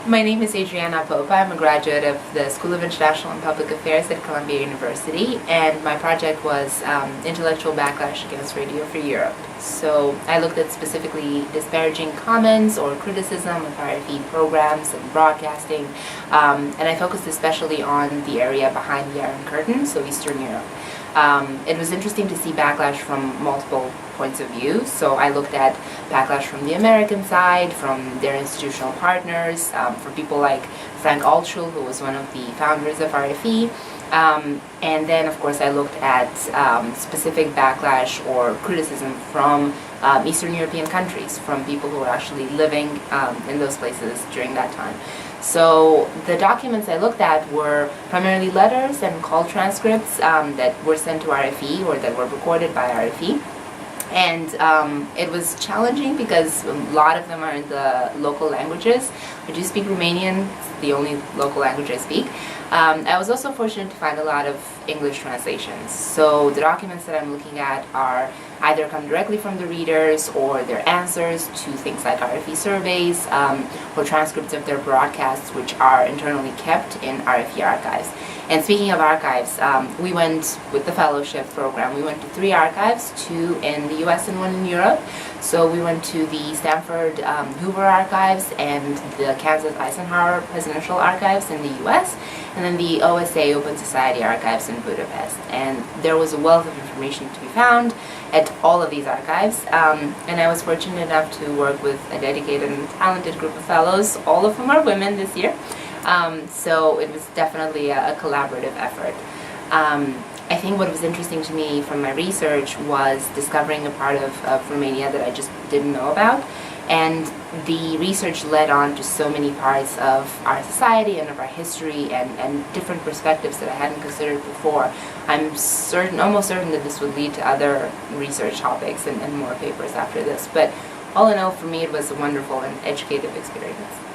My name is Adriana Popa. I'm a graduate of the School of International and Public Affairs at Columbia University, and my project was Intellectual Backlash Against Radio Free Europe. So I looked at specifically disparaging comments or criticism of RFE programs and broadcasting, and I focused especially on the area behind the Iron Curtain, so Eastern Europe. It was interesting to see backlash from multiple points of view. So I looked at backlash from the American side, from their institutional partners, from people like Frank Altschul, who was one of the founders of RFE. And then, of course, I looked at specific backlash or criticism from Eastern European countries, from people who were actually living in those places during that time. So the documents I looked at were primarily letters and call transcripts that were sent to RFE or that were recorded by RFE. And it was challenging because a lot of them are in the local languages. I do speak Romanian, it's the only local language I speak. I was also fortunate to find a lot of English translations. So the documents that I'm looking at are either come directly from the readers or their answers to things like RFE surveys or transcripts of their broadcasts, which are internally kept in RFE archives. And speaking of archives, we went with the fellowship program. We went to 3 archives, 2 in the US and 1 in Europe. So we went to the Stanford Hoover archives and the Kansas Eisenhower Presidential Archives in the US, and then the OSA Open Society archives in Budapest. And there was a wealth of information to be found at all of these archives. And I was fortunate enough to work with a dedicated and talented group of fellows, all of whom are women this year. So it was definitely a collaborative effort. I think what was interesting to me from my research was discovering a part of Romania that I just didn't know about. And the research led on to so many parts of our society and of our history and different perspectives that I hadn't considered before. I'm certain, almost certain that this would lead to other research topics and more papers after this. But all in all, for me, it was a wonderful and educative experience.